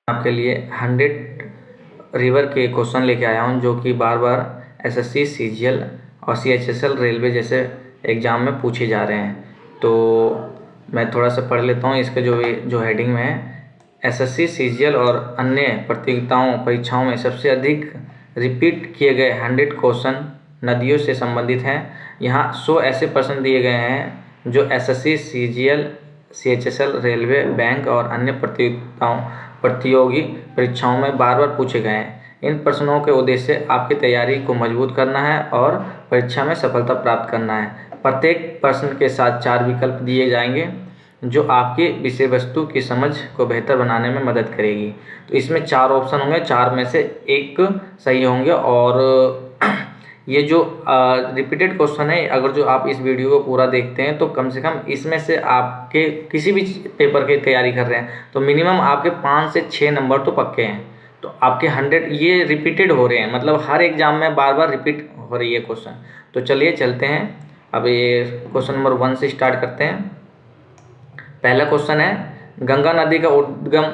आपके लिए 100 रिवर के क्वेश्चन लेके आया हूँ जो कि बार बार एसएससी, सीजीएल और सीएचएसएल रेलवे जैसे एग्ज़ाम में पूछे जा रहे हैं। तो मैं थोड़ा सा पढ़ लेता हूँ इसके जो हेडिंग में है। एसएससी, सीजीएल और अन्य परीक्षाओं में सबसे अधिक रिपीट किए गए 100 क्वेश्चन नदियों से संबंधित हैं। यहाँ 100 ऐसे प्रश्न दिए गए हैं जो SSC, CGL, CHSL, railway, bank और अन्य प्रतियोगी परीक्षाओं में बार बार पूछे गए हैं। इन प्रश्नों के उद्देश्य आपकी तैयारी को मजबूत करना है और परीक्षा में सफलता प्राप्त करना है। प्रत्येक प्रश्न के साथ 4 विकल्प दिए जाएंगे जो आपकी विषय वस्तु की समझ को बेहतर बनाने में मदद करेगी। तो इसमें 4 ऑप्शन होंगे, 4 में से एक सही होंगे। और ये जो रिपीटेड क्वेश्चन है, अगर जो आप इस वीडियो को पूरा देखते हैं तो कम से कम इसमें से आपके किसी भी पेपर की तैयारी कर रहे हैं तो मिनिमम आपके 5 से 6 नंबर तो पक्के हैं। तो आपके 100 ये रिपीटेड हो रहे हैं, मतलब हर एग्जाम में बार बार रिपीट हो रही है क्वेश्चन। तो चलिए चलते हैं, अब ये क्वेश्चन नंबर 1 से स्टार्ट करते हैं। पहला क्वेश्चन है, गंगा नदी का उद्गम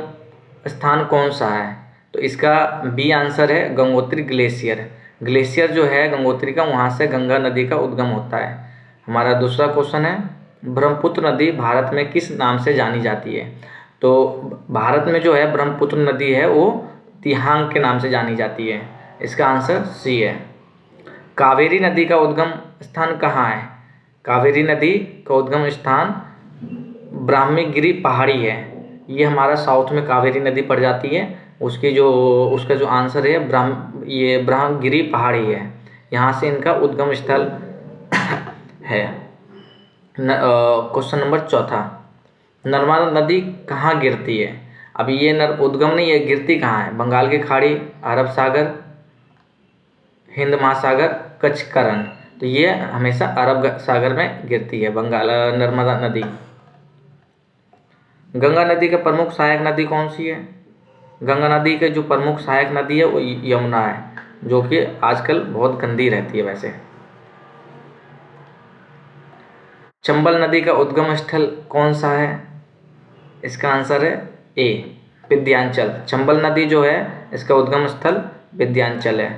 स्थान कौन सा है? तो इसका बी आंसर है गंगोत्री ग्लेशियर। ग्लेशियर जो है गंगोत्री का, वहाँ से गंगा नदी का उद्गम होता है। हमारा दूसरा क्वेश्चन है, ब्रह्मपुत्र नदी भारत में किस नाम से जानी जाती है? तो भारत में जो है ब्रह्मपुत्र नदी है वो तिहांग के नाम से जानी जाती है। इसका आंसर सी है। कावेरी नदी का उद्गम स्थान कहाँ है? कावेरी नदी का उद्गम स्थान ब्राह्मीगिरी पहाड़ी है। ये हमारा साउथ में कावेरी नदी पड़ जाती है। उसका जो आंसर है ब्रह्मगिरी पहाड़ी है, यहाँ से इनका उद्गम स्थल है। क्वेश्चन नंबर 4, नर्मदा नदी कहाँ गिरती है? अब ये उद्गम नहीं है, गिरती कहाँ है? बंगाल की खाड़ी, अरब सागर, हिंद महासागर, कच्छ करण। तो ये हमेशा अरब सागर में गिरती है नर्मदा नदी। गंगा नदी का प्रमुख सहायक नदी कौन सी है? गंगा नदी के जो प्रमुख सहायक नदी है वो यमुना है, जो कि आजकल बहुत गंदी रहती है वैसे। चंबल नदी का उद्गम स्थल कौन सा है? इसका आंसर है ए विंध्याचल। चंबल नदी जो है इसका उद्गम स्थल विंध्याचल है।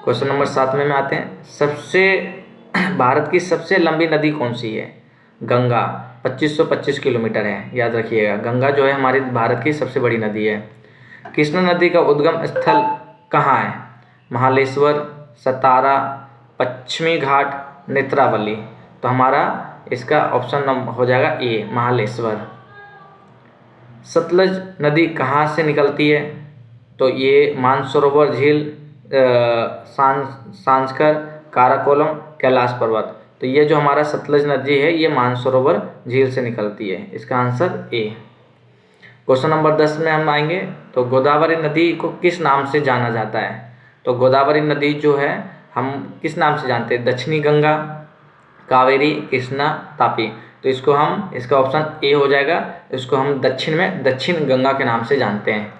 क्वेश्चन नंबर 7 में आते हैं। भारत की सबसे लंबी नदी कौन सी है? गंगा 2525 किलोमीटर है, याद रखिएगा। गंगा जो है हमारी भारत की सबसे बड़ी नदी है। कृष्णा नदी का उद्गम स्थल कहाँ है? महालेश्वर, सतारा, पश्चिमी घाट, नेत्रावली। तो हमारा इसका ऑप्शन हो जाएगा ए महालेश्वर। सतलज नदी कहाँ से निकलती है? तो ये मानसरोवर झील, सांस्कर, काराकोरम, कैलाश पर्वत। तो ये जो हमारा सतलज नदी है ये मानसरोवर झील से निकलती है। इसका आंसर ए। क्वेश्चन नंबर 10 में हम आएंगे। तो गोदावरी नदी को किस नाम से जाना जाता है? तो गोदावरी नदी जो है हम किस नाम से जानते हैं? दक्षिणी गंगा, कावेरी, कृष्णा, तापी। तो इसका ऑप्शन ए हो जाएगा। इसको हम दक्षिण गंगा के नाम से जानते हैं।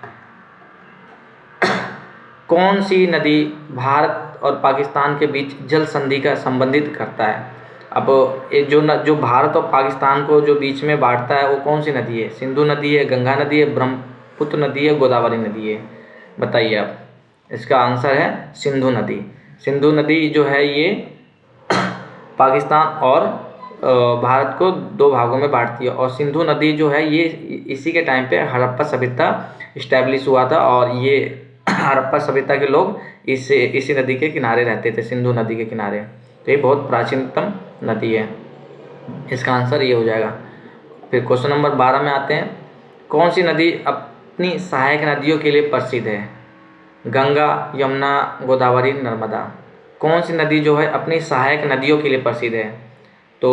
कौन सी नदी भारत और पाकिस्तान के बीच जल संधि का संबंधित करता है? अब ये जो भारत और पाकिस्तान को जो बीच में बांटता है वो कौन सी नदी है? सिंधु नदी है, गंगा नदी है, ब्रह्मपुत्र नदी है, गोदावरी नदी है? बताइए आप। इसका आंसर है सिंधु नदी। सिंधु नदी जो है ये पाकिस्तान और भारत को 2 भागों में बांटती है। और सिंधु नदी जो है ये इसी के टाइम पे हड़प्पा सभ्यता इस्टेब्लिश हुआ था और ये हड़प्पा सभ्यता के लोग इसी नदी के किनारे रहते थे, सिंधु नदी के किनारे। तो ये बहुत प्राचीनतम नदी है। इसका आंसर ये हो जाएगा। फिर क्वेश्चन नंबर 12 में आते हैं। कौन सी नदी अपनी सहायक नदियों के लिए प्रसिद्ध है? गंगा, यमुना, गोदावरी, नर्मदा। कौन सी नदी जो है अपनी सहायक नदियों के लिए प्रसिद्ध है? तो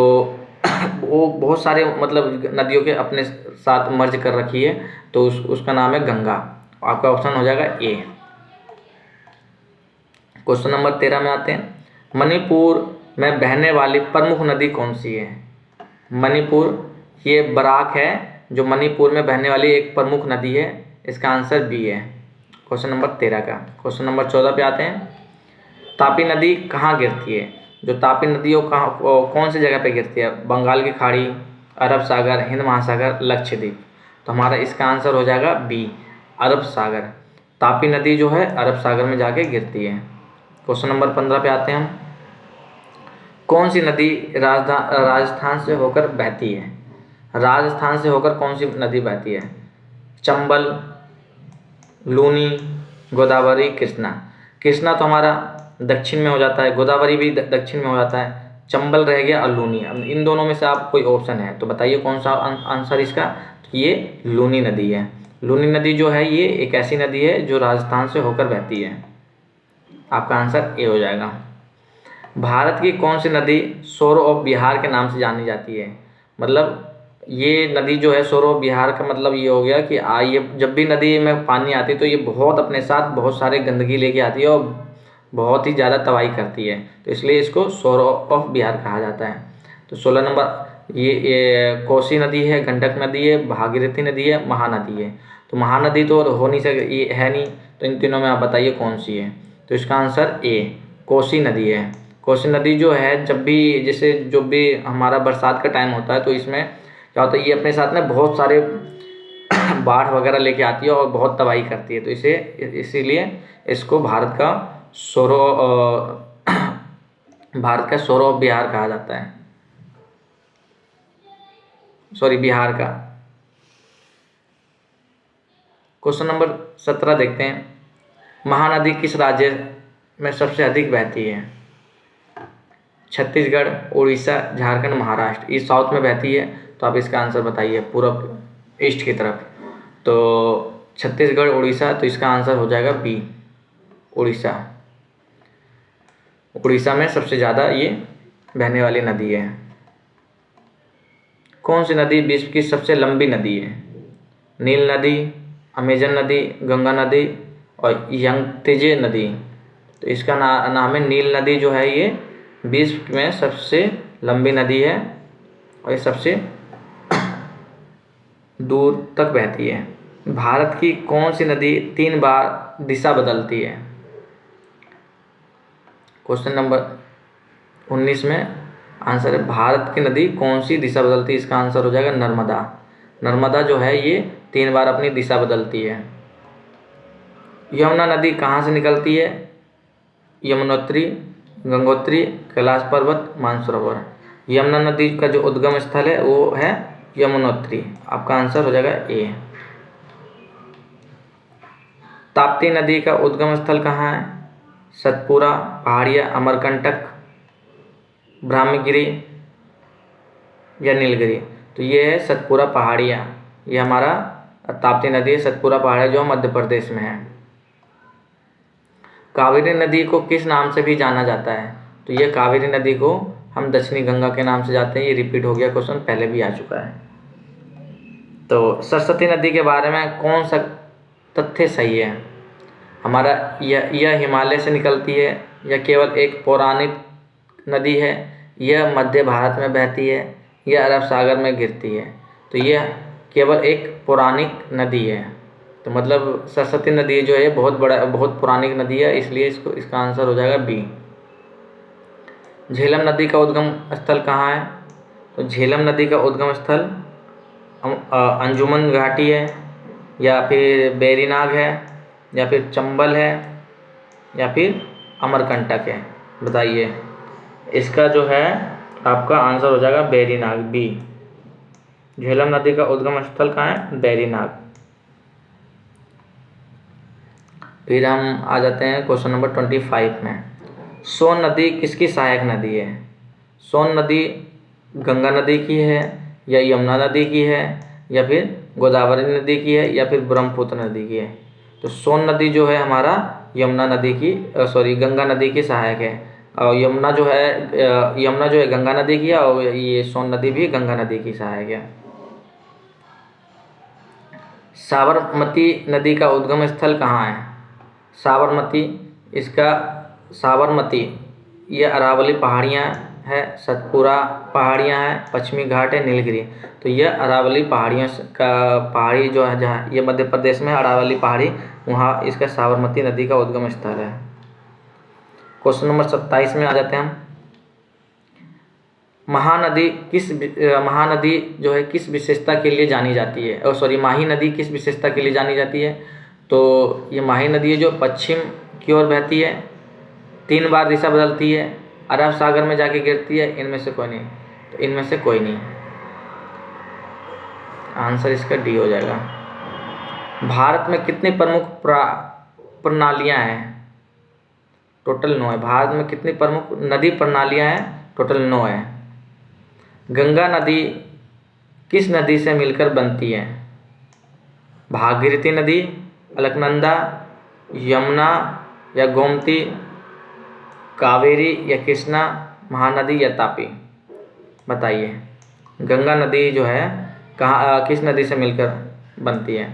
वो बहुत सारे मतलब नदियों के अपने साथ मर्ज कर रखी है, तो उसका नाम है गंगा। आपका ऑप्शन हो जाएगा ए। क्वेश्चन नंबर 13 में आते हैं। मणिपुर में बहने वाली प्रमुख नदी कौन सी है? मणिपुर, ये बराक है जो मणिपुर में बहने वाली एक प्रमुख नदी है। इसका आंसर बी है क्वेश्चन नंबर 13 का। क्वेश्चन नंबर 14 पे आते हैं। तापी नदी कहाँ गिरती है? जो तापी नदी कौन सी जगह पे गिरती है? बंगाल की खाड़ी, अरब सागर, हिंद महासागर, लक्षद्वीप। तो हमारा इसका आंसर हो जाएगा बी, अरब सागर। तापी नदी जो है अरब सागर में जाके गिरती है। क्वेश्चन नंबर 15 पे आते हैं हम। कौन सी नदी राजस्थान से होकर बहती है? राजस्थान से होकर कौन सी नदी बहती है? चंबल, लूनी, गोदावरी, कृष्णा। कृष्णा तो हमारा दक्षिण में हो जाता है, गोदावरी भी दक्षिण में हो जाता है, चंबल रह गया और लूनी। अब इन दोनों में से आप कोई ऑप्शन है तो बताइए कौन सा आंसर इसका। तो ये लूनी नदी है। लूनी नदी जो है ये एक ऐसी नदी है जो राजस्थान से होकर बहती है। आपका आंसर ए हो जाएगा। भारत की कौन सी नदी सोर ऑफ बिहार के नाम से जानी जाती है? मतलब ये नदी जो है सोर ऑफ बिहार का मतलब ये हो गया कि ये जब भी नदी में पानी आती है तो ये बहुत अपने साथ बहुत सारे गंदगी लेके आती है और बहुत ही ज़्यादा तबाही करती है, तो इसलिए इसको सोर ऑफ बिहार कहा जाता है। तो 16 नंबर ये कोसी नदी है, गंडक नदी है, भागीरथी नदी है, महानदी है। तो महानदी तो हो नहीं सके, ये है नहीं, तो इन तीनों में आप बताइए कौन सी है। तो इसका आंसर ए, कोसी नदी है। कोसी नदी जो है जब भी जैसे जो भी हमारा बरसात का टाइम होता है तो इसमें क्या होता है, ये अपने साथ में बहुत सारे बाढ़ वगैरह लेके आती है और बहुत तबाही करती है, तो इसीलिए इसको भारत का सोरो ऑफ बिहार कहा जाता है। सॉरी, बिहार का। क्वेश्चन नंबर 17 देखते हैं। महानदी किस राज्य में सबसे अधिक बहती है? छत्तीसगढ़, उड़ीसा, झारखंड, महाराष्ट्र। ये साउथ में बहती है, तो आप इसका आंसर बताइए, पूर्व ईस्ट की तरफ। तो छत्तीसगढ़, उड़ीसा, तो इसका आंसर हो जाएगा बी, उड़ीसा। उड़ीसा में सबसे ज़्यादा ये बहने वाली नदी है। कौन सी नदी विश्व की सबसे लंबी नदी है? नील नदी, अमेजन नदी, गंगा नदी और यंगत्जे नदी। तो इसका नाम है नील नदी जो है ये विश्व में सबसे लंबी नदी है और ये सबसे दूर तक बहती है। भारत की कौन सी नदी 3 बार दिशा बदलती है? क्वेश्चन नंबर 19 में आंसर है भारत की नदी कौन सी दिशा बदलती है? इसका आंसर हो जाएगा नर्मदा। नर्मदा जो है ये 3 बार अपनी दिशा बदलती है। यमुना नदी कहाँ से निकलती है? यमुनोत्री, गंगोत्री, कैलाश पर्वत, मानसरोवर। यमुना नदी का जो उद्गम स्थल है वो है यमुनोत्री। आपका आंसर हो जाएगा ए। ताप्ती नदी का उद्गम स्थल कहाँ है? सतपुरा, पहाड़िया, अमरकंटक, ब्रह्मगिरी या नीलगिरी। तो ये है सतपुरा पहाड़िया, ये हमारा ताप्ती नदी है, सतपुरा पहाड़िया जो मध्य प्रदेश में है। कावेरी नदी को किस नाम से भी जाना जाता है? तो ये कावेरी नदी को हम दक्षिणी गंगा के नाम से जाते हैं। ये रिपीट हो गया, क्वेश्चन पहले भी आ चुका है। तो सरस्वती नदी के बारे में कौन सा तथ्य सही है? हमारा यह हिमालय से निकलती है, यह केवल एक पौराणिक नदी है, यह मध्य भारत में बहती है, यह अरब सागर में गिरती है। तो यह केवल एक पौराणिक नदी है। तो मतलब सरस्वती नदी जो है बहुत पुरानी नदी है, इसलिए इसका आंसर हो जाएगा बी। झेलम नदी का उद्गम स्थल कहाँ है? तो झेलम नदी का उद्गम स्थल अंजुमन घाटी है, या फिर बेरीनाग है, या फिर चंबल है, या फिर अमरकंटक है। बताइए, इसका जो है आपका आंसर हो जाएगा बेरीनाग, बी। झेलम नदी का उद्गम स्थल कहाँ है? बेरीनाग। फिर हम आ जाते हैं क्वेश्चन नंबर 25 में। सोन नदी किसकी सहायक नदी है? सोन नदी गंगा नदी की है, या यमुना नदी की है, या फिर गोदावरी नदी की है, या फिर ब्रह्मपुत्र नदी की है। तो सोन नदी जो है हमारा यमुना नदी की गंगा नदी की सहायक है, और यमुना जो है गंगा नदी की है, और ये सोन नदी भी गंगा नदी की सहायक है। साबरमती नदी का उद्गम स्थल कहाँ है? साबरमती ये अरावली पहाड़ियाँ है, सतपुरा पहाड़ियाँ हैं, पश्चिमी घाट है, नीलगिरी। तो यह अरावली पहाड़ियों का पहाड़ी जो है, जहाँ ये मध्य प्रदेश में अरावली पहाड़ी, वहाँ इसका साबरमती नदी का उद्गम स्थल है। क्वेश्चन नंबर 27 में आ जाते हैं हम। महानदी जो है किस विशेषता के लिए जानी जाती है, माही नदी किस विशेषता के लिए जानी जाती है? तो ये माही नदी है जो पश्चिम की ओर बहती है, 3 बार दिशा बदलती है, अरब सागर में जाके गिरती है, इनमें से कोई नहीं। तो इनमें से कोई नहीं, आंसर इसका डी हो जाएगा। भारत में कितनी प्रमुख प्रणालियां हैं? टोटल 9 है। भारत में कितनी प्रमुख नदी प्रणालियां हैं? टोटल 9 है। गंगा नदी किस नदी से मिलकर बनती है? भागीरथी नदी, अलकनंदा, यमुना या गोमती, कावेरी या कृष्णा, महानदी या तापी? बताइए, गंगा नदी जो है कहाँ किस नदी से मिलकर बनती है?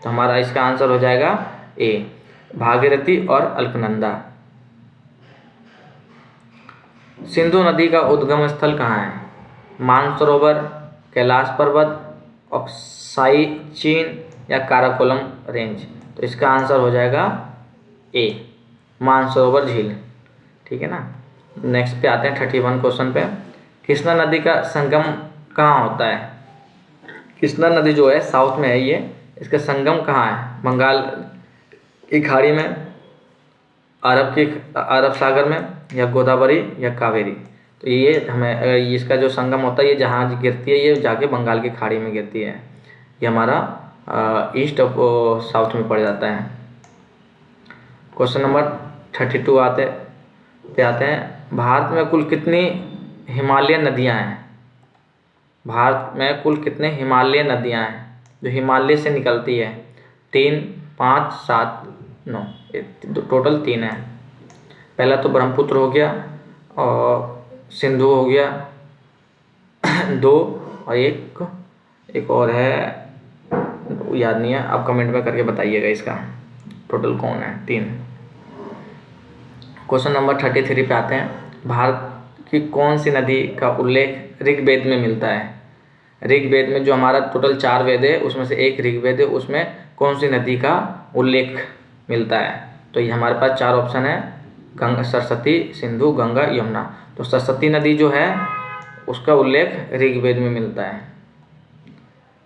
तो हमारा इसका आंसर हो जाएगा ए, भागीरथी और अलकनंदा। सिंधु नदी का उद्गम स्थल कहाँ है? मानसरोवर, कैलाश पर्वत, अक्साई चीन या काराकोरम रेंज? तो इसका आंसर हो जाएगा ए, मानसरोवर झील। ठीक है ना। नेक्स्ट पे आते हैं 31 क्वेश्चन पे। कृष्णा नदी का संगम कहाँ होता है? कृष्णा नदी जो है साउथ में है ये, इसका संगम कहाँ है? बंगाल की खाड़ी में, अरब सागर में, या गोदावरी या कावेरी? तो ये हमें इसका जो संगम होता है ये जहाँ गिरती है ये जाके बंगाल की खाड़ी में गिरती है। ये हमारा ईस्ट ऑफ साउथ में पड़ जाता है। क्वेश्चन नंबर 32 आते हैं। भारत में कुल कितनी हिमालय नदियाँ हैं? भारत में कुल कितने हिमालय नदियाँ हैं जो हिमालय से निकलती है? 3, 5, 7, 9, टोटल 3 है। पहला तो ब्रह्मपुत्र हो गया और सिंधु हो गया 2, और एक और है, याद नहीं है, आप कमेंट में करके बताइएगा इसका टोटल कौन है। 3। क्वेश्चन नंबर 33 पे आते हैं। भारत की कौन सी नदी का उल्लेख ऋग्वेद में मिलता है? ऋग्वेद में जो हमारा टोटल 4 वेद है उसमें से एक ऋग्वेद है, उसमें कौन सी नदी का उल्लेख मिलता है? तो ये हमारे पास 4 ऑप्शन है, गंगा, सरस्वती, सिंधु, गंगा, यमुना। तो सरस्वती नदी जो है उसका उल्लेख ऋग्वेद में मिलता है।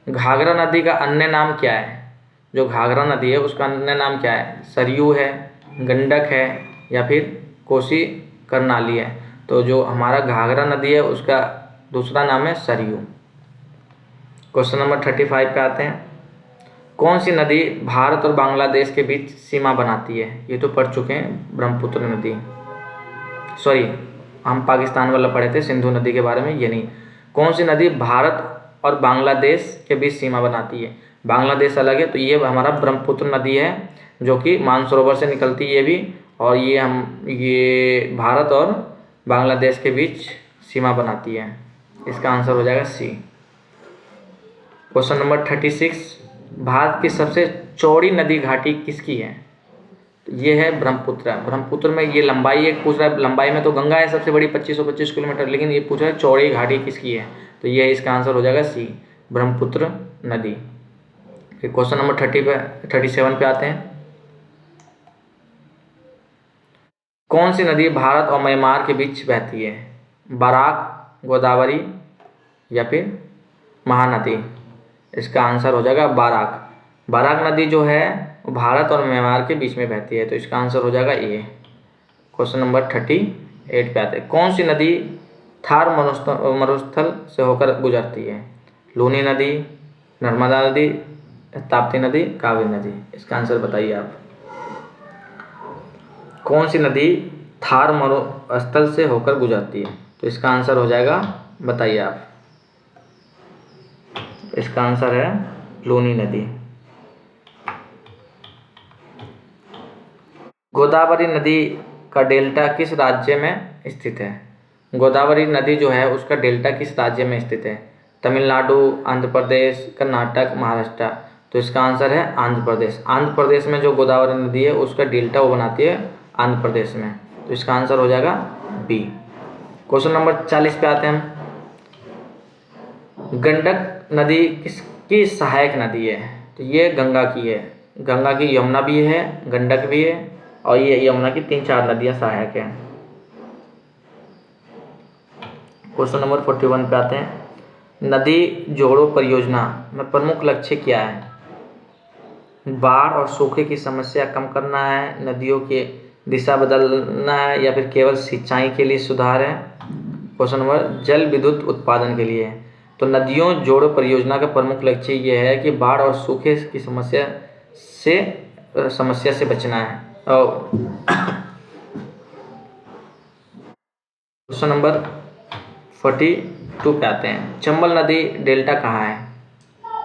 घाघरा नदी का अन्य नाम क्या है? जो घाघरा नदी है उसका अन्य नाम क्या है? सरयू है, गंडक है, या फिर कोसी करनाली है? तो जो हमारा घाघरा नदी है उसका दूसरा नाम है सरयू। क्वेश्चन नंबर 35 पे आते हैं। कौन सी नदी भारत और बांग्लादेश के बीच सीमा बनाती है? ये तो पढ़ चुके हैं, ब्रह्मपुत्र नदी। हम पाकिस्तान वाला पढ़े थे सिंधु नदी के बारे में, ये नहीं। कौन सी नदी भारत और बांग्लादेश के बीच सीमा बनाती है? बांग्लादेश अलग है, तो ये हमारा ब्रह्मपुत्र नदी है जो कि मानसरोवर से निकलती है ये भी, और ये भारत और बांग्लादेश के बीच सीमा बनाती है। इसका आंसर हो जाएगा सी। Question number 36। भारत की सबसे चौड़ी नदी घाटी किसकी है? ये है ब्रह्मपुत्र। ब्रह्मपुत्र में ये लंबाई एक पूछ रहा है, लंबाई में तो गंगा है सबसे बड़ी 2525 किलोमीटर, लेकिन ये पूछ रहा है चौड़ी घाटी किसकी है? तो ये इसका आंसर हो जाएगा सी, ब्रह्मपुत्र नदी। फिर क्वेश्चन नंबर 37 पे आते हैं। कौन सी नदी भारत और म्यांमार के बीच बहती है? बराक, गोदावरी या फिर महानदी? इसका आंसर हो जाएगा बाराक। बाराक नदी जो है वो भारत और म्यांमार के बीच में बहती है, तो इसका आंसर हो जाएगा ए। क्वेश्चन नंबर 38 पे आते हैं। कौन सी नदी थार मरुस्थल से होकर गुजरती है? लूनी नदी, नर्मदा नदी, ताप्ती नदी, कावेरी नदी? इसका आंसर बताइए आप। कौन सी नदी थार मरुस्थल से होकर गुजरती है? तो इसका आंसर हो जाएगा, बताइए आप। इसका आंसर है लूनी नदी। गोदावरी नदी का डेल्टा किस राज्य में स्थित है? गोदावरी नदी जो है उसका डेल्टा किस राज्य में स्थित है? तमिलनाडु, आंध्र प्रदेश, कर्नाटक, महाराष्ट्र? तो इसका आंसर है आंध्र प्रदेश। आंध्र प्रदेश में जो गोदावरी नदी है उसका डेल्टा वो बनाती है आंध्र प्रदेश में, तो इसका आंसर हो जाएगा बी। क्वेश्चन नंबर 40 पे आते हैं हम। गंडक नदी किसकी सहायक नदी है? तो ये गंगा की है। गंगा की यमुना भी है, गंडक भी है, और ये यमुना की 3-4 नदियां सहायक हैं। क्वेश्चन नंबर 41 पे आते हैं। नदी जोड़ो परियोजना में प्रमुख लक्ष्य क्या है? बाढ़ और सूखे की समस्या कम करना है, नदियों की दिशा बदलना है, या फिर केवल सिंचाई के लिए सुधार है? क्वेश्चन नंबर जल विद्युत उत्पादन के लिए है। तो नदियों जोड़ो परियोजना का प्रमुख लक्ष्य ये है कि बाढ़ और सूखे की समस्या से बचना है। और क्वेश्चन नंबर 42 पे आते हैं। चंबल नदी डेल्टा कहाँ है?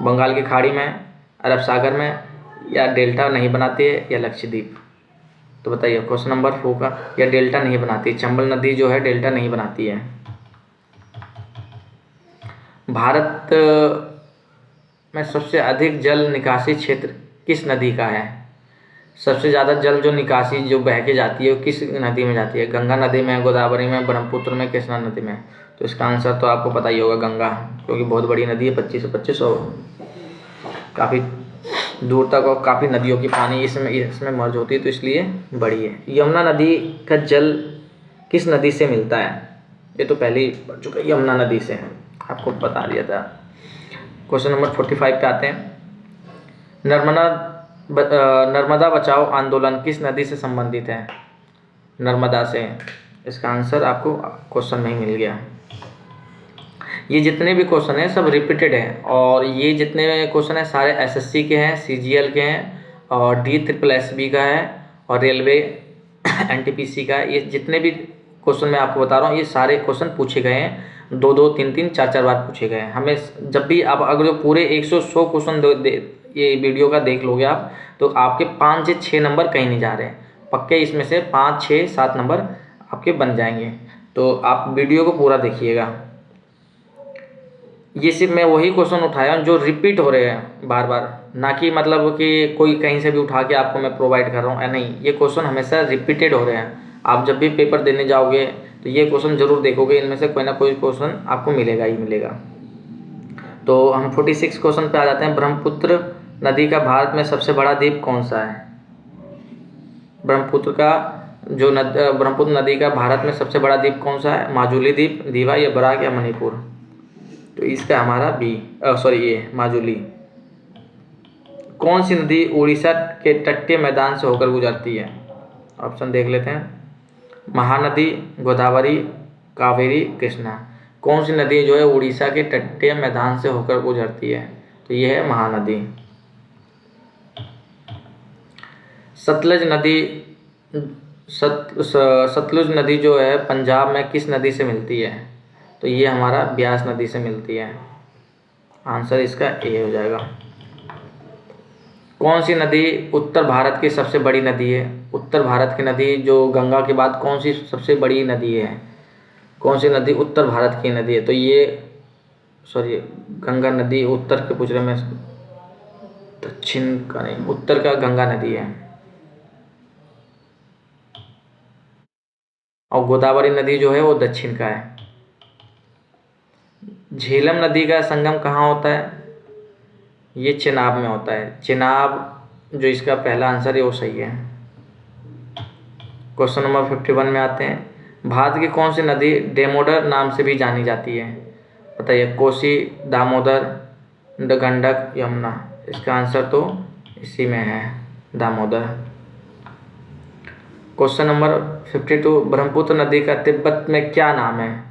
बंगाल की खाड़ी में, अरब सागर में, या डेल्टा नहीं बनाती है, या लक्षद्वीप? तो बताइए क्वेश्चन नंबर 4 का, या डेल्टा नहीं बनाती, चंबल नदी जो है डेल्टा नहीं बनाती है। भारत में सबसे अधिक जल निकासी क्षेत्र किस नदी का है? सबसे ज़्यादा जल जो निकासी जो बह के जाती है वो किस नदी में जाती है? गंगा नदी में, गोदावरी में, ब्रह्मपुत्र में, कृष्णा नदी में? तो इसका आंसर तो आपको पता ही होगा, गंगा, क्योंकि बहुत बड़ी नदी है, 25 और काफ़ी दूर तक और काफ़ी नदियों की पानी इसमें मर्ज होती है, तो इसलिए बड़ी है। यमुना नदी का जल किस नदी से मिलता है? ये तो पहले ही पढ़ चुका है, यमुना नदी से, आपको बता दिया था। क्वेश्चन नंबर 45 पे आते हैं। नर्मदा बचाओ आंदोलन किस नदी से संबंधित है? नर्मदा से। इसका आंसर आपको क्वेश्चन में ही मिल गया। ये जितने भी क्वेश्चन हैं सब रिपीटेड हैं, और ये जितने क्वेश्चन हैं सारे एसएससी के हैं, सीजीएल के हैं, और DSSB का है, और रेलवे एनटीपीसी का है। ये जितने भी क्वेश्चन मैं आपको बता रहा हूँ ये सारे क्वेश्चन पूछे गए हैं, 2-2, 3-3, 4-4 बार पूछे गए हैं। हमें जब भी आप अगर पूरे 100 क्वेश्चन ये वीडियो का देख लोगे आप, तो आपके 5 से 6 नंबर कहीं नहीं जा रहे हैं, पक्के इसमें से 5, 6, 7 नंबर आपके बन जाएंगे। तो आप वीडियो को पूरा देखिएगा। ये सिर्फ मैं वही क्वेश्चन उठाया हूँ जो रिपीट हो रहे हैं बार बार, ना कि मतलब कि कोई कहीं से भी उठा के आपको मैं प्रोवाइड कर रहा हूँ, नहीं, ये क्वेश्चन हमेशा रिपीटेड हो रहे हैं। आप जब भी पेपर देने जाओगे तो ये क्वेश्चन जरूर देखोगे, इनमें से कोई ना कोई क्वेश्चन आपको मिलेगा ही मिलेगा। तो हम 46 क्वेश्चन पे आ जाते हैं। ब्रह्मपुत्र नदी का भारत में सबसे बड़ा द्वीप कौन सा है? ब्रह्मपुत्र नदी का भारत में सबसे बड़ा द्वीप कौन सा है? माजुली द्वीप, दीवा, या बराक, या मणिपुर? तो इसका हमारा ये माजुली। कौन सी नदी उड़ीसा के तटीय मैदान से होकर गुजरती है? ऑप्शन देख लेते हैं। महानदी, गोदावरी, कावेरी, कृष्णा? कौन सी नदी जो है उड़ीसा के तटीय मैदान से होकर गुजरती है? तो ये है महानदी। सतलुज नदी जो है पंजाब में किस नदी से मिलती है? तो ये हमारा ब्यास नदी से मिलती है। आंसर इसका ए हो जाएगा। कौन सी नदी उत्तर भारत की सबसे बड़ी नदी है? उत्तर भारत की नदी जो गंगा के बाद कौन सी सबसे बड़ी नदी है? कौन सी नदी उत्तर भारत की नदी है? तो ये गंगा नदी उत्तर के पूछ रहे में, दक्षिण का नहीं, उत्तर का गंगा नदी है। और गोदावरी नदी जो है वो दक्षिण का है। झेलम नदी का संगम कहाँ होता है? ये चेनाब में होता है। चेनाब जो इसका पहला आंसर है वो सही है। क्वेश्चन नंबर 51 में आते हैं। भारत की कौन सी नदी डेमोडर नाम से भी जानी जाती है? बताइए, कोसी, दामोदर, गंडक, यमुना? इसका आंसर तो इसी में है, दामोदर। Question number 52। ब्रह्मपुत्र नदी का तिब्बत में क्या नाम है?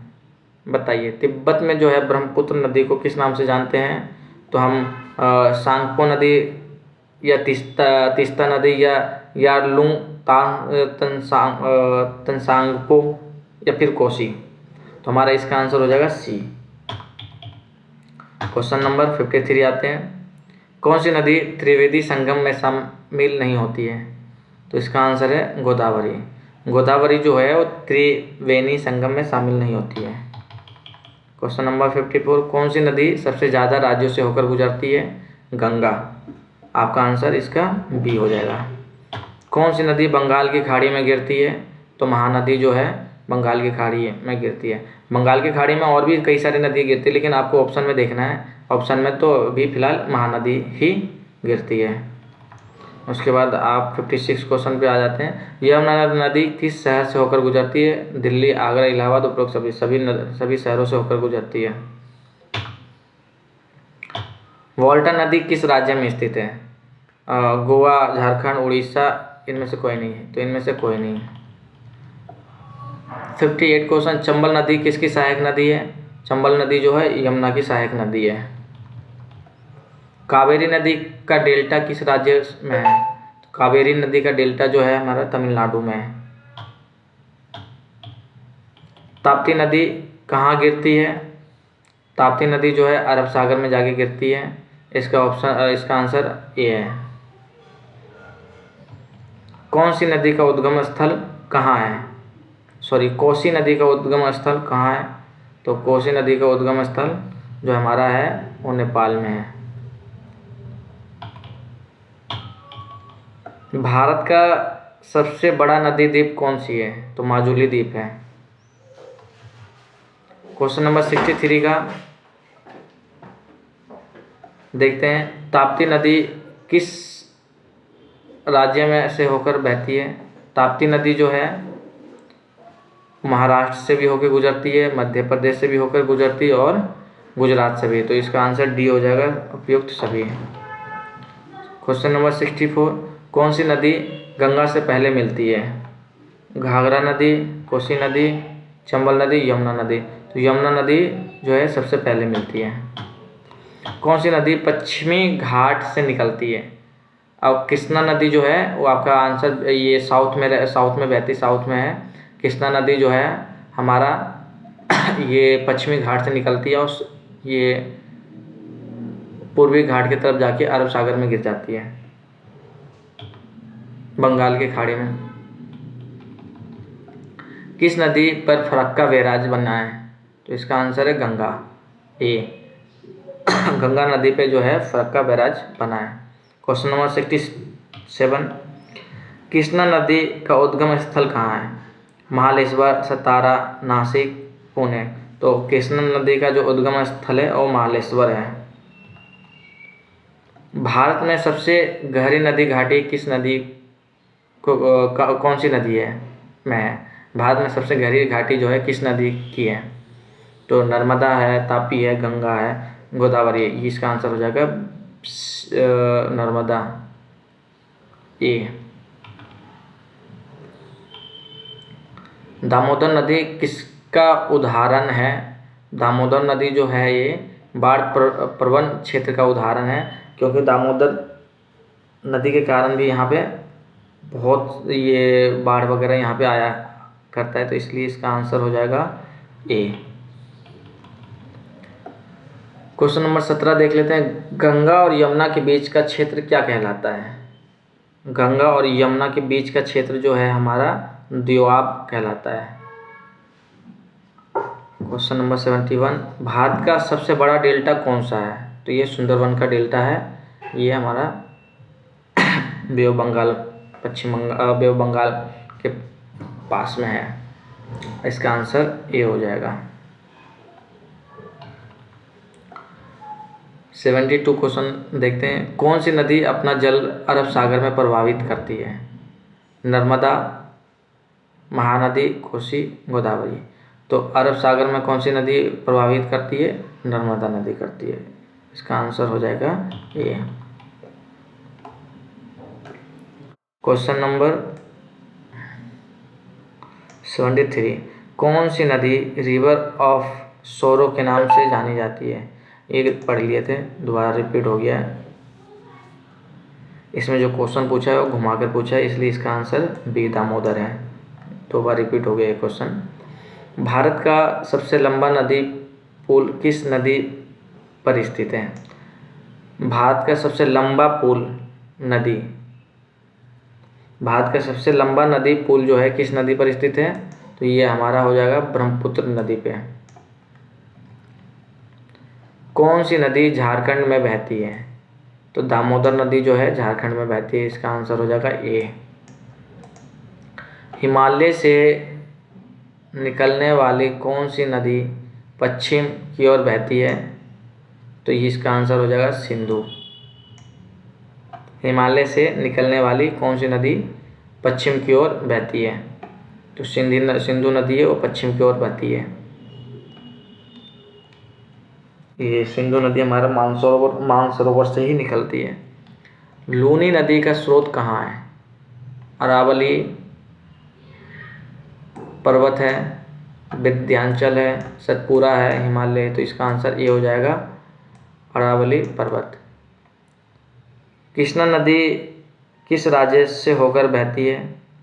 बताइए, तिब्बत में जो है ब्रह्मपुत्र नदी को किस नाम से जानते हैं? तो हम सांगपो नदी, या तीस्ता नदी, या यारलुंग तंसांगपो, या फिर कोसी? तो हमारा इसका आंसर हो जाएगा सी। क्वेश्चन नंबर 53 आते हैं। कौन सी नदी त्रिवेदी संगम में शामिल नहीं होती है? तो इसका आंसर है गोदावरी। गोदावरी जो है वो त्रिवेणी संगम में शामिल नहीं होती है। Question number 54। कौन सी नदी सबसे ज़्यादा राज्यों से होकर गुजरती है? गंगा। आपका आंसर इसका बी हो जाएगा। कौन सी नदी बंगाल की खाड़ी में गिरती है? तो महानदी जो है बंगाल की खाड़ी में गिरती है। बंगाल की खाड़ी में और भी कई सारी नदी गिरती है, लेकिन आपको ऑप्शन में देखना है। ऑप्शन में तो अभी फिलहाल महानदी ही गिरती है। उसके बाद आप 56 क्वेश्चन पे आ जाते हैं। यमुना नदी किस शहर से होकर गुजरती है? दिल्ली, आगरा, इलाहाबाद, उपरोक्त सभी शहरों से होकर गुजरती है। वोल्टा नदी किस राज्य में स्थित है? गोवा, झारखंड, उड़ीसा, इनमें से कोई नहीं है, तो इनमें से कोई नहीं है। 58 क्वेश्चन, चंबल नदी किसकी सहायक नदी है? चंबल नदी जो है यमुना की सहायक नदी है। कावेरी नदी का डेल्टा किस राज्य में है? कावेरी नदी का डेल्टा जो है हमारा तमिलनाडु में है। ताप्ती नदी कहाँ गिरती है? ताप्ती नदी जो है अरब सागर में जाके गिरती है। इसका आंसर ए है। कौन सी नदी का उद्गम स्थल कहाँ है? कोसी नदी का उद्गम स्थल कहाँ है? तो कोसी नदी का उद्गम स्थल जो हमारा है वो नेपाल में है। भारत का सबसे बड़ा नदी द्वीप कौन सी है? तो माजुली द्वीप है। क्वेश्चन नंबर 63 का देखते हैं। ताप्ती नदी किस राज्य में से होकर बहती है? ताप्ती नदी जो है महाराष्ट्र से भी होकर गुजरती है, मध्य प्रदेश से भी होकर गुजरती है और गुजरात से भी। तो इसका आंसर डी हो जाएगा, उपयुक्त सभी। क्वेश्चन नंबर 64, कौन सी नदी गंगा से पहले मिलती है? घाघरा नदी, कोसी नदी, चंबल नदी, यमुना नदी। तो यमुना नदी जो है सबसे पहले मिलती है। कौन सी नदी पश्चिमी घाट से निकलती है? अब कृष्णा नदी जो है वो आपका आंसर ये साउथ में बहती, साउथ में है। कृष्णा नदी जो है हमारा ये पश्चिमी घाट से निकलती है और ये पूर्वी घाट की तरफ जाके अरब सागर में गिर जाती है, बंगाल की खाड़ी में। किस नदी पर फरक्का बैराज बना है? तो इसका आंसर है गंगा, ए। गंगा नदी पे जो है फरक्का बैराज बना है। क्वेश्चन नंबर 67, कृष्णा नदी का उद्गम स्थल कहाँ है? महालेश्वर, सतारा, नासिक, पुणे। तो कृष्णा नदी का जो उद्गम स्थल है वो महालेश्वर है। भारत में सबसे गहरी नदी घाटी किस नदी को कौन सी नदी है में? भारत में सबसे गहरी घाटी जो है किस नदी की है? तो नर्मदा है, तापी है, गंगा है, गोदावरी है। इसका आंसर हो जाएगा नर्मदा, ए। दामोदर नदी किसका उदाहरण है? दामोदर नदी जो है ये बाढ़ प्रवण क्षेत्र का उदाहरण है, क्योंकि दामोदर नदी के कारण भी यहाँ पे बहुत ये बाढ़ वगैरह यहाँ पे आया करता है, तो इसलिए इसका आंसर हो जाएगा ए। क्वेश्चन नंबर 17 देख लेते हैं। गंगा और यमुना के बीच का क्षेत्र क्या कहलाता है? गंगा और यमुना के बीच का क्षेत्र जो है हमारा द्योआब कहलाता है। क्वेश्चन नंबर 71, भारत का सबसे बड़ा डेल्टा कौन सा है? तो ये सुंदरवन का डेल्टा है, ये हमारा bay of Bengal, bay of Bengal के पास में है। इसका आंसर ए हो जाएगा। 72 क्वेश्चन देखते हैं। कौन सी नदी अपना जल अरब सागर में प्रवाहित करती है? नर्मदा, महानदी, कोसी, गोदावरी। तो अरब सागर में कौन सी नदी प्रवाहित करती है? नर्मदा नदी करती है। इसका आंसर हो जाएगा ए। क्वेश्चन नंबर 73, कौन सी नदी रिवर ऑफ सोरो के नाम से जानी जाती है? एक पढ़ लिए थे, दोबारा रिपीट हो गया है। इसमें जो क्वेश्चन पूछा है वो घुमा कर पूछा है, इसलिए इसका आंसर बी दामोदर है। दो बार रिपीट हो गया ये क्वेश्चन। भारत का सबसे लंबा नदी पुल किस नदी पर स्थित है? भारत का सबसे लंबा नदी भारत का सबसे लंबा नदी पुल जो है किस नदी पर स्थित है? तो ये हमारा हो जाएगा ब्रह्मपुत्र नदी पे। कौन सी नदी झारखंड में बहती है? तो दामोदर नदी जो है झारखंड में बहती है। इसका आंसर हो जाएगा ए। हिमालय से निकलने वाली कौन सी नदी पश्चिम की ओर बहती है? तो इसका आंसर हो जाएगा सिंधु। हिमालय से निकलने वाली कौन सी नदी पश्चिम की ओर बहती है? तो सिंधु नदी है, वो पश्चिम की ओर बहती है। ये सिंधु नदी हमारा मानसरोवर से ही निकलती है। लूनी नदी का स्रोत कहाँ है? अरावली पर्वत है, विंध्याचल है, सतपुरा है, हिमालय है। तो इसका आंसर ये हो जाएगा अरावली पर्वत। कृष्णा नदी किस राज्य से होकर बहती है?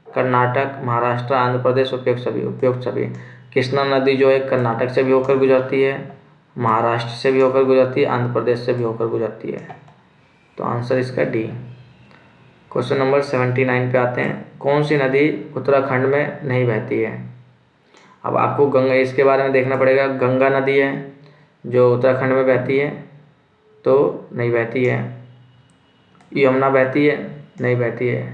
कर्नाटक, महाराष्ट्र, आंध्र प्रदेश, उपयुक्त सभी। कृष्णा नदी जो है कर्नाटक से भी होकर गुजरती है, महाराष्ट्र से भी होकर गुजरती है, आंध्र प्रदेश से भी होकर गुजरती है। तो आंसर इसका डी। क्वेश्चन नंबर 79 पे आते हैं। कौन सी नदी उत्तराखंड में नहीं बहती है? अब आपको गंगा, इसके बारे में देखना पड़ेगा। गंगा नदी है जो उत्तराखंड में बहती है, तो नहीं बहती है। यमुना बहती है, नहीं बहती है।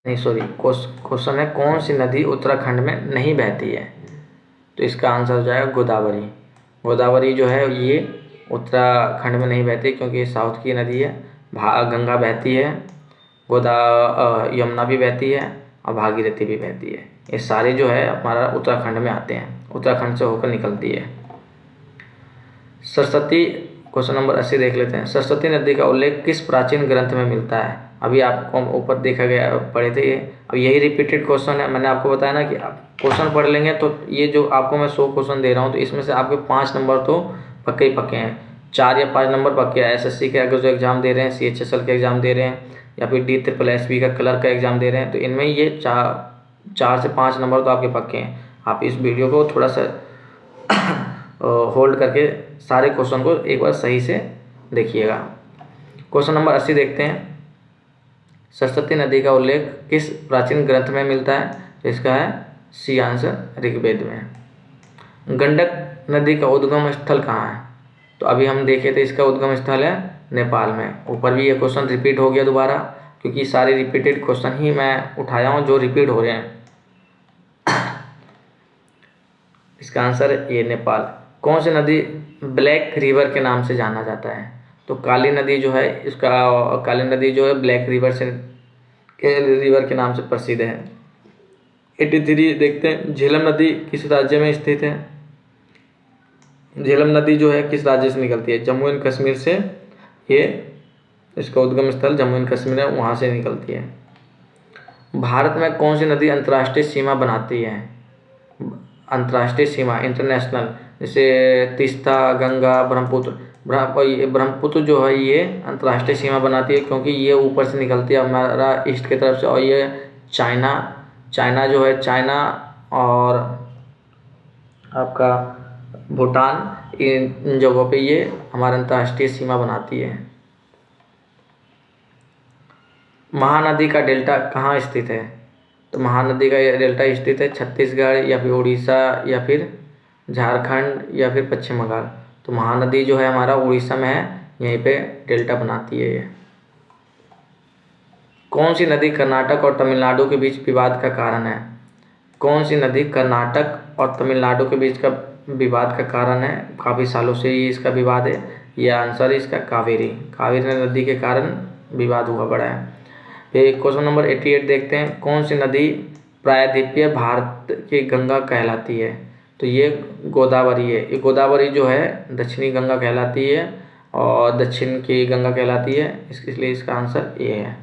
नहीं सॉरी, क्वेश्चन है कौन सी नदी उत्तराखंड में नहीं बहती है? तो इसका आंसर हो जाएगा गोदावरी। गोदावरी जो है ये उत्तराखंड में नहीं बहती क्योंकि ये साउथ की नदी है। गंगा बहती है, यमुना भी बहती है और भागीरथी भी बहती है। ये सारे जो है हमारा उत्तराखंड में आते हैं, उत्तराखंड से होकर निकलती है। सरस्वती, क्वेश्चन नंबर 80 देख लेते हैं। सरस्वती नदी का उल्लेख किस प्राचीन ग्रंथ में मिलता है? अभी आपको ऊपर देखा गया पढ़े थे ये। अब यही रिपीटेड क्वेश्चन है। मैंने आपको बताया ना कि आप क्वेश्चन पढ़ लेंगे तो ये जो आपको मैं 100 क्वेश्चन दे रहा हूँ तो इसमें से आपके 5 नंबर तो पक्के ही पक्के हैं, 4 या 5 नंबर पक्के हैं। SSC के अगर जो एग्जाम दे रहे हैं, CHSL के एग्जाम दे रहे हैं, या फिर DSSB का क्लर्क का एग्जाम दे रहे हैं, तो इनमें ये 4 से 5 नंबर तो आपके पक्के हैं। आप इस वीडियो को थोड़ा सा होल्ड करके सारे क्वेश्चन को एक बार सही से देखिएगा। क्वेश्चन नंबर 80 देखते हैं। सरस्वती नदी का उल्लेख किस प्राचीन ग्रंथ में मिलता है? तो इसका है सी आंसर, ऋग्वेद में। गंडक नदी का उद्गम स्थल कहाँ है? तो अभी हम देखे थे इसका उद्गम स्थल है नेपाल में। ऊपर भी ये क्वेश्चन रिपीट हो गया दोबारा, क्योंकि सारे रिपीटेड क्वेश्चन ही मैं उठाया हूँ जो रिपीट हो रहे हैं। इसका आंसर ये नेपाल। कौन सी नदी ब्लैक रिवर के नाम से जाना जाता है? तो काली नदी जो है, इसका काली नदी जो है ब्लैक रिवर के नाम से प्रसिद्ध है। 83 देखते हैं। झेलम नदी किस राज्य में स्थित है? झेलम नदी जो है किस राज्य से निकलती है? जम्मू एंड कश्मीर से। ये इसका उद्गम स्थल जम्मू एंड कश्मीर है, वहाँ से निकलती है। भारत में कौन सी नदी अंतर्राष्ट्रीय सीमा बनाती है? अंतर्राष्ट्रीय सीमा, इंटरनेशनल, जैसे तीस्ता, गंगा, ब्रह्मपुत्र जो है ये अंतर्राष्ट्रीय सीमा बनाती है क्योंकि ये ऊपर से निकलती है हमारा ईस्ट की तरफ से। और ये चाइना जो है, चाइना और आपका भूटान, इन जगहों पे ये हमारा अंतर्राष्ट्रीय सीमा बनाती है। महानदी का डेल्टा कहाँ स्थित है? तो महानदी का डेल्टा स्थित है छत्तीसगढ़ या फिर उड़ीसा या फिर झारखंड या फिर पश्चिम बंगाल। तो महानदी जो है हमारा उड़ीसा में है, यहीं पे डेल्टा बनाती है ये। कौन सी नदी कर्नाटक और तमिलनाडु के बीच विवाद का कारण है? कौन सी नदी कर्नाटक और तमिलनाडु के बीच का विवाद का कारण है? काफ़ी सालों से ये इसका विवाद है। ये आंसर है इसका कावेरी नदी के कारण विवाद हुआ पड़ा है। फिर क्वेश्चन नंबर 88 देखते हैं। कौन सी नदी प्रायद्वीपीय भारत की गंगा कहलाती है? तो ये गोदावरी है। ये गोदावरी जो है दक्षिणी गंगा कहलाती है और दक्षिण की गंगा कहलाती है, इसलिए इसका आंसर ये है।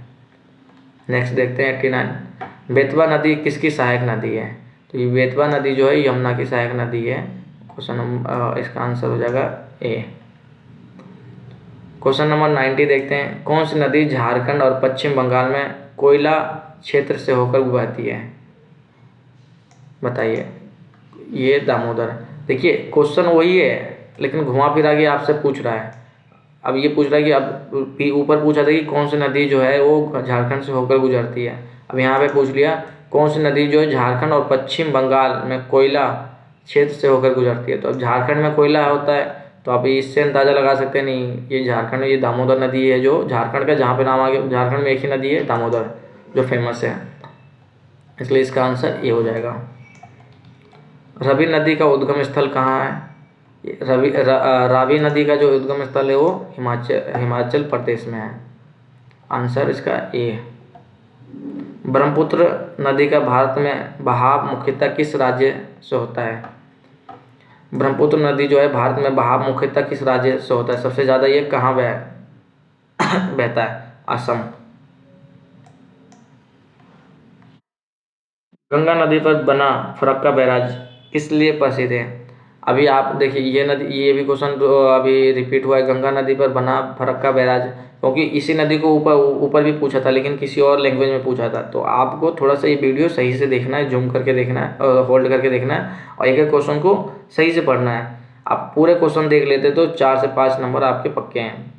नेक्स्ट देखते हैं 89। बेतवा नदी किसकी सहायक नदी है? तो ये बेतवा नदी जो है यमुना की सहायक नदी है। क्वेश्चन नंबर इसका आंसर हो जाएगा ए। क्वेश्चन नंबर 90 देखते हैं। कौन सी नदी झारखंड और पश्चिम बंगाल में कोयला क्षेत्र से होकर बहती है? बताइए। ये दामोदर। देखिए क्वेश्चन वही है लेकिन घुमा फिरा के आपसे पूछ रहा है। अब ये पूछ रहा है कि अब ऊपर पूछा था कि कौन सी नदी जो है वो झारखंड से होकर गुजरती है। अब यहाँ पे पूछ लिया कौन सी नदी जो है झारखंड और पश्चिम बंगाल में कोयला क्षेत्र से होकर गुजरती है। तो अब झारखंड में कोयला होता है तो आप इससे अंदाज़ा लगा सकते हैं, नहीं ये झारखंड में ये दामोदर नदी है जो झारखंड का, जहाँ पे नाम आ गया। झारखंड में एक ही नदी है दामोदर जो फेमस है, इसलिए इसका आंसर ये हो जाएगा। रवि नदी का उद्गम स्थल कहाँ है? रावी नदी का जो उद्गम स्थल है वो हिमाचल प्रदेश में है। आंसर इसका ए। ब्रह्मपुत्र नदी का भारत में बहाव मुख्यतः किस राज्य से होता है? ब्रह्मपुत्र नदी जो है भारत में बहाव मुख्यतः किस राज्य से होता है? सबसे ज़्यादा ये कहाँ बहता है? असम। गंगा नदी पर बना फरक्का बैराज किस लिए प्रसिद्ध है? अभी आप देखिए ये नदी, ये भी क्वेश्चन अभी रिपीट हुआ है। गंगा नदी पर बना फरक्का बैराज, क्योंकि इसी नदी को ऊपर ऊपर भी पूछा था लेकिन किसी और लैंग्वेज में पूछा था। तो आपको थोड़ा सा ये वीडियो सही से देखना है, जूम करके देखना है, होल्ड करके देखना है और एक एक क्वेश्चन को सही से पढ़ना है। आप पूरे क्वेश्चन देख लेते तो 4 से 5 नंबर आपके पक्के हैं।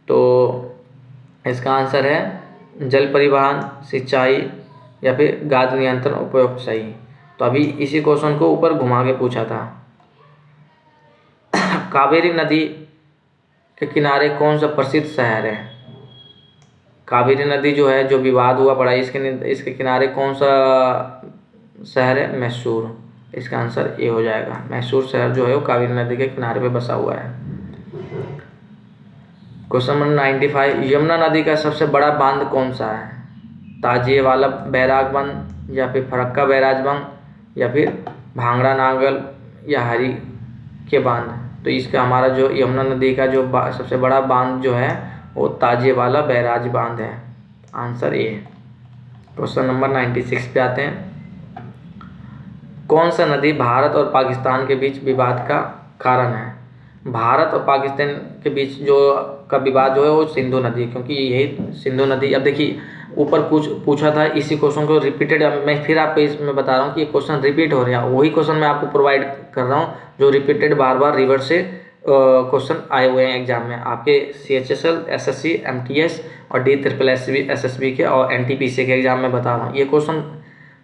तो इसका आंसर है जल परिवहन, सिंचाई या फिर गाद नियंत्रण उपयुक्त सही। तो अभी इसी क्वेश्चन को ऊपर घुमा के पूछा था। कावेरी नदी के किनारे कौन सा प्रसिद्ध शहर है? कावेरी नदी जो है, जो विवाद हुआ पड़ा, इसके किनारे कौन सा शहर है? मैसूर। इसका आंसर ए हो जाएगा। मैसूर शहर जो है वो कावेरी नदी के किनारे पे बसा हुआ है। क्वेश्चन नंबर 95, यमुना नदी का सबसे बड़ा बांध कौन सा है? ताजिए वाला बैराग बांध या फिर फरक्का बैराज बांध या फिर भांगड़ा नागल या हरी के बांध? तो इसका हमारा जो यमुना नदी का जो सबसे बड़ा बांध जो है वो ताजिए वाला बैराज बांध है। Answer A. क्वेश्चन नंबर 96 पे आते हैं। कौन सा नदी भारत और पाकिस्तान के बीच विवाद का कारण है? भारत और पाकिस्तान के बीच जो का विवाद जो है वो सिंधु नदी, क्योंकि यही सिंधु नदी, अब देखिए ऊपर कुछ पूछा था इसी क्वेश्चन को रिपीटेड, मैं फिर आपको इसमें बता रहा हूँ कि ये क्वेश्चन रिपीट हो रहे हैं। वही क्वेश्चन मैं आपको प्रोवाइड कर रहा हूँ जो रिपीटेड बार बार रिवर्स से क्वेश्चन आए हुए हैं एग्जाम में आपके CHSL, SSC, MTS और DSSB के और NTPC के एग्जाम में बता रहा हूँ। ये क्वेश्चन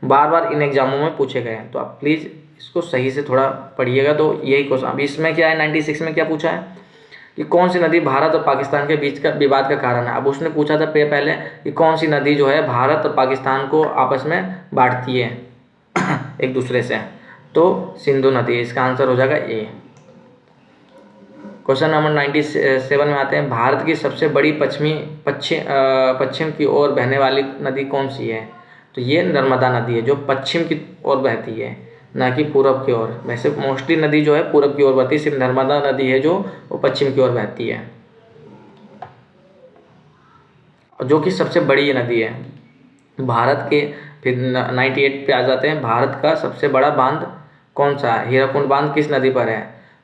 बार बार इन एग्जामों में पूछे गए हैं, तो आप प्लीज़ इसको सही से थोड़ा पढ़िएगा। तो यही क्वेश्चन अभी इसमें क्या है, 96 में क्या पूछा है कि कौन सी नदी भारत और पाकिस्तान के बीच का विवाद का कारण है। अब उसने पूछा था पहले कि कौन सी नदी जो है भारत और पाकिस्तान को आपस में बांटती है एक दूसरे से, तो सिंधु नदी। इसका आंसर हो जाएगा ए। क्वेश्चन नंबर 97 में आते हैं। भारत की सबसे बड़ी पश्चिम की ओर बहने वाली नदी कौन सी है? तो ये नर्मदा नदी है जो पश्चिम की ओर बहती है, ना कि पूरब की ओर। वैसे मोस्टली नदी जो है पूरब की ओर बहती है, सिर्फ नर्मदा नदी है जो वो पश्चिम की ओर बहती है, जो कि सबसे बड़ी नदी है भारत के। फिर 98 पे आ जाते हैं। भारत का सबसे बड़ा बांध कौन सा है? हीराकुंड बांध किस नदी पर है?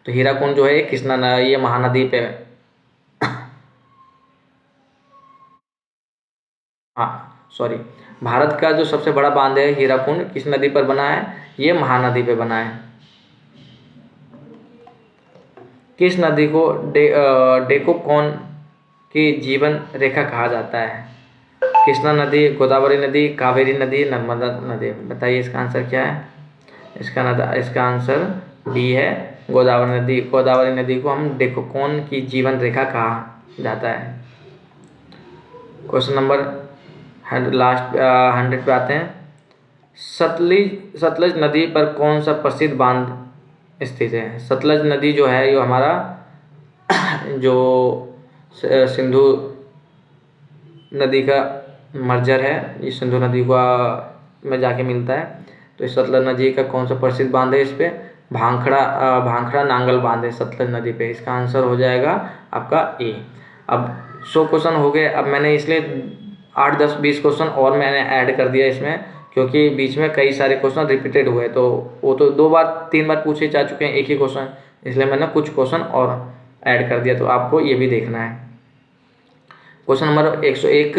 तो हीराकुंड जो है कृष्णा, ये महानदी पे, हाँ सॉरी, भारत का जो सबसे बड़ा बांध है हीराकुंड किस नदी पर बना है? ये महानदी पे बना है। किस नदी को डेकोकॉन की जीवन रेखा कहा जाता है? कृष्णा नदी, गोदावरी नदी, कावेरी नदी, नर्मदा नदी? बताइए इसका आंसर क्या है? इसका आंसर बी है, गोदावरी नदी। गोदावरी नदी को हम डेकोकॉन की जीवन रेखा कहा जाता है। क्वेश्चन नंबर लास्ट 100 पे आते हैं। सतलज नदी पर कौन सा प्रसिद्ध बांध स्थित है? सतलज नदी जो है ये हमारा जो सिंधु नदी का मर्जर है, ये सिंधु नदी का में जाके मिलता है। तो इस सतलज नदी का कौन सा प्रसिद्ध बांध है? इस पे भांखड़ा नांगल बांध है सतलज नदी पे। इसका आंसर हो जाएगा आपका ए। अब 100 क्वेश्चन हो गए। अब मैंने इसलिए 8, 10, 20 क्वेश्चन और मैंने ऐड कर दिया इसमें, क्योंकि बीच में कई सारे क्वेश्चन रिपीटेड हुए, तो वो तो 2 बार 3 बार पूछे जा चुके हैं एक ही क्वेश्चन, इसलिए मैंने कुछ क्वेश्चन और ऐड कर दिया। तो आपको ये भी देखना है। क्वेश्चन नंबर 101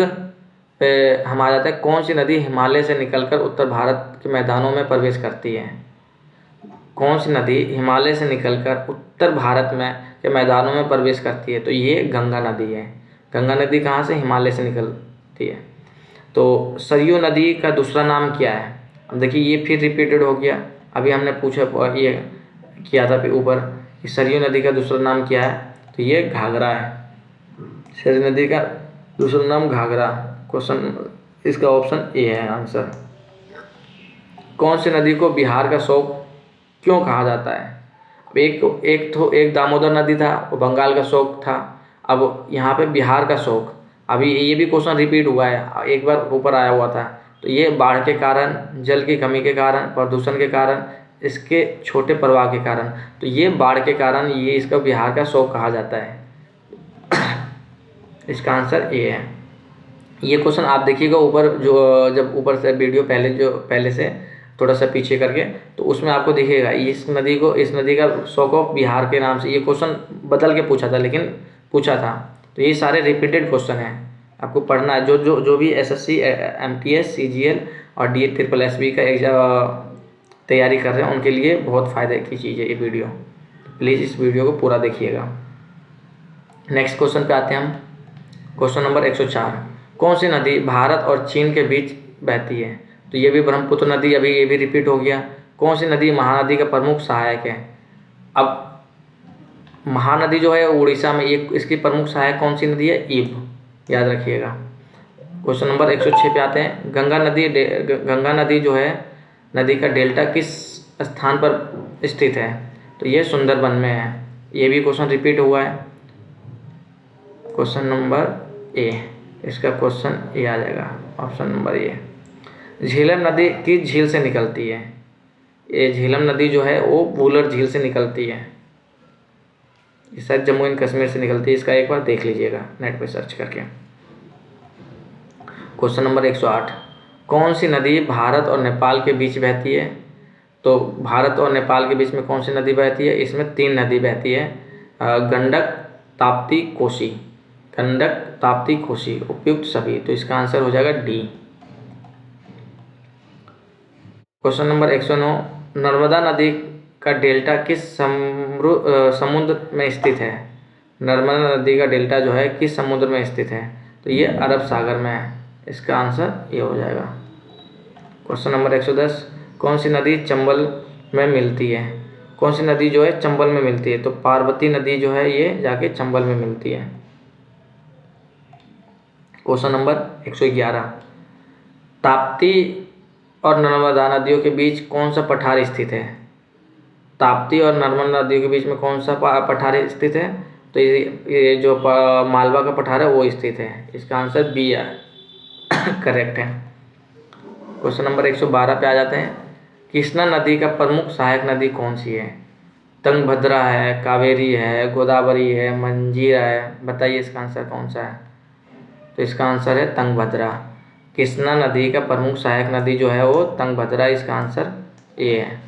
पे हम आ जाता है। कौन सी नदी हिमालय से निकलकर उत्तर भारत के मैदानों में प्रवेश करती है? कौन सी नदी हिमालय से निकलकर उत्तर भारत में के मैदानों में प्रवेश करती है? तो ये गंगा नदी है। गंगा नदी कहाँ से? हिमालय से निकलती है। तो सरयू नदी का दूसरा नाम क्या है? अब देखिए ये फिर रिपीटेड हो गया। अभी हमने पूछा, ये किया था ऊपर कि सरयू नदी का दूसरा नाम क्या है? तो ये घाघरा है। सरयू नदी का दूसरा नाम घाघरा। क्वेश्चन इसका ऑप्शन ए है आंसर। कौन सी नदी को बिहार का शौक क्यों कहा जाता है? एक दामोदर नदी था, वो बंगाल का शोक था। अब यहाँ पे बिहार का शोक। अभी ये भी क्वेश्चन रिपीट हुआ है, एक बार ऊपर आया हुआ था। तो ये बाढ़ के कारण, जल की कमी के कारण, प्रदूषण के कारण, इसके छोटे प्रवाह के कारण। तो ये बाढ़ के कारण ये इसका बिहार का शोक कहा जाता है। इसका आंसर ये है। ये क्वेश्चन आप देखिएगा ऊपर, जो जब ऊपर से वीडियो पहले से थोड़ा सा पीछे करके, तो उसमें आपको दिखेगा इस नदी का शोक ऑफ बिहार के नाम से। ये क्वेश्चन बदल के पूछा था, लेकिन पूछा था। तो ये सारे रिपीटेड क्वेश्चन हैं, आपको पढ़ना है। जो भी एसएससी, एमटीएस, सीजीएल और डीएड ट्रिपल एसबी का एग्जाम तैयारी कर रहे हैं, उनके लिए बहुत फ़ायदे की चीज़ है ये वीडियो। प्लीज़ इस वीडियो को पूरा देखिएगा। नेक्स्ट क्वेश्चन पे आते हैं हम। Question number 104। कौन सी नदी भारत और चीन के बीच बहती है? तो ये भी ब्रह्मपुत्र नदी, अभी ये भी रिपीट हो गया। कौन सी नदी महानदी का प्रमुख सहायक है? अब महानदी जो है उड़ीसा में, ये इसकी प्रमुख सहायक कौन सी नदी है? ईब, याद रखिएगा। क्वेश्चन नंबर 106 पे आते हैं। गंगा नदी जो है, नदी का डेल्टा किस स्थान पर स्थित है? तो ये सुंदरबन में है। ये भी क्वेश्चन रिपीट हुआ है। क्वेश्चन नंबर ए, इसका क्वेश्चन ए आ जाएगा, ऑप्शन नंबर ए। झेलम नदी किस झील से निकलती है? ये झेलम नदी जो है वो वुलर झील से निकलती है। ये शायद जम्मू एंड कश्मीर से निकलती है। इसका एक बार देख लीजिएगा नेट पे सर्च करके। Question number 108। कौन सी नदी भारत और नेपाल के बीच बहती है? तो भारत और नेपाल के बीच में कौन सी नदी बहती है? इसमें 3 नदी बहती है, गंडक, ताप्ती, कोसी। गंडक, ताप्ती, कोसी, उपयुक्त सभी। तो इसका आंसर हो जाएगा डी। Question number 109। नर्मदा नदी का डेल्टा किस समुद्र में स्थित है? नर्मदा नदी का डेल्टा जो है किस समुद्र में स्थित है? तो ये अरब सागर में है। इसका आंसर ये हो जाएगा। Question number 110। कौन सी नदी चंबल में मिलती है? कौन सी नदी जो है चंबल में मिलती है? तो पार्वती नदी जो है ये जाके चंबल में मिलती है। Question number 111। ताप्ती और नर्मदा नदियों के बीच कौन सा पठार स्थित है? ताप्ती और नर्मदा नदियों के बीच में कौन सा पठार स्थित है? तो ये जो मालवा का पठार है वो स्थित है। इसका आंसर बी है, करेक्ट है। क्वेश्चन नंबर 112 पे आ जाते हैं। कृष्णा नदी का प्रमुख सहायक नदी कौन सी है? तुंगभद्रा है, कावेरी है, गोदावरी है, मंजीरा है। बताइए इसका आंसर कौन सा है? तो इसका आंसर है तुंगभद्रा। कृष्णा नदी का प्रमुख सहायक नदी जो है वो तुंगभद्रा। इसका आंसर ए है।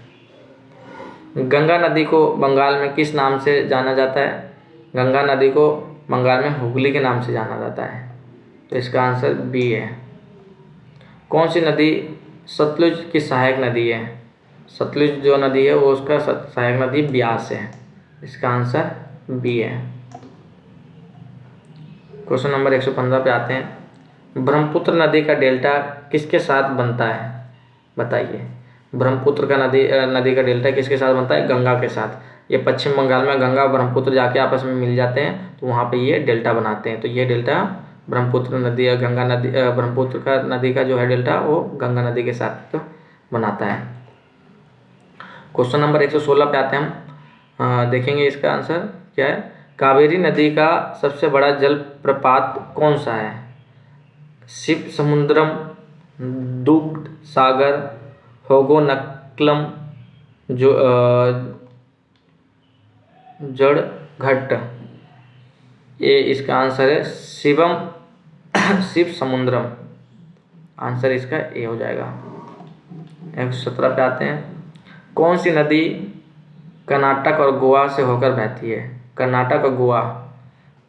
गंगा नदी को बंगाल में किस नाम से जाना जाता है? गंगा नदी को बंगाल में हुगली के नाम से जाना जाता है। तो इसका आंसर बी है। कौन सी नदी सतलुज की सहायक नदी है? सतलुज जो नदी है वो उसका सहायक नदी ब्यास है। इसका आंसर बी है। क्वेश्चन नंबर 115 पे आते हैं। ब्रह्मपुत्र नदी का डेल्टा किसके साथ बनता है? बताइए। ब्रह्मपुत्र का नदी का डेल्टा किसके साथ बनता है? गंगा के साथ। ये पश्चिम बंगाल में गंगा और ब्रह्मपुत्र जाके आपस में मिल जाते हैं, तो वहाँ पे ये डेल्टा बनाते हैं। तो ये डेल्टा ब्रह्मपुत्र नदी या गंगा नदी, ब्रह्मपुत्र का नदी का जो है डेल्टा वो गंगा नदी के साथ तो बनाता है। क्वेश्चन नंबर 116 पे आते हैं हम। देखेंगे इसका आंसर क्या है। कावेरी नदी का सबसे बड़ा जल प्रपात कौन सा है? शिव समुद्रम, दुग्ध सागर, होगोनक्लम, जो जड़ घट्ट। ये इसका आंसर है शिव समुद्रम। आंसर इसका ए हो जाएगा। 117 पे आते हैं। कौन सी नदी कर्नाटक और गोवा से होकर बहती है? कर्नाटक और गोवा।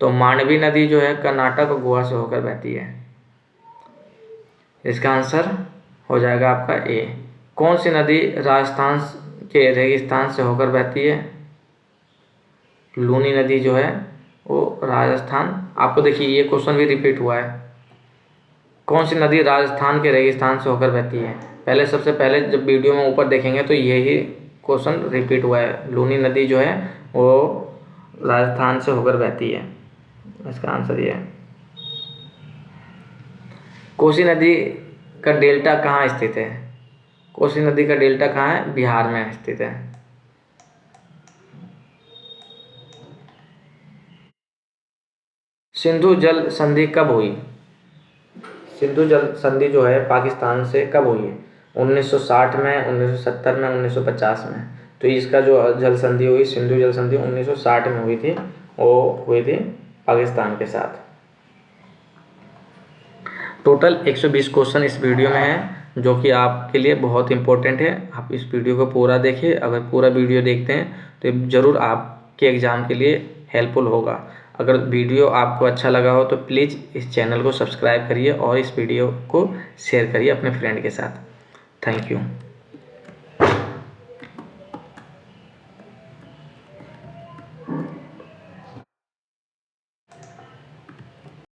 तो मांडवी नदी जो है कर्नाटक और गोवा से होकर बहती है। इसका आंसर हो जाएगा आपका ए। कौन सी नदी राजस्थान के रेगिस्तान से होकर बहती है? लूनी नदी जो है वो राजस्थान। आपको देखिए ये क्वेश्चन भी रिपीट हुआ है। कौन सी नदी राजस्थान के रेगिस्तान से होकर बहती है? सबसे पहले जब वीडियो में ऊपर देखेंगे तो यही क्वेश्चन रिपीट हुआ है। लूनी नदी जो है वो राजस्थान से होकर बहती है। इसका आंसर ये है। कोसी नदी का डेल्टा कहाँ स्थित है? कोसी नदी का डेल्टा कहाँ है? बिहार में स्थित है। सिंधु जल संधि कब हुई? सिंधु जल संधि जो है पाकिस्तान से कब हुई है? 1960 में, 1970 में, 1950 में। तो इसका जो जल संधि हुई, सिंधु जल संधि 1960 में हुई थी, वो हुई थी पाकिस्तान के साथ। टोटल 120 क्वेश्चन इस वीडियो में है, जो कि आपके लिए बहुत इंपॉर्टेंट है। आप इस वीडियो को पूरा देखिए। अगर पूरा वीडियो देखते हैं तो ज़रूर आपके एग्ज़ाम के लिए हेल्पफुल होगा। अगर वीडियो आपको अच्छा लगा हो तो प्लीज़ इस चैनल को सब्सक्राइब करिए और इस वीडियो को शेयर करिए अपने फ्रेंड के साथ। Thank you.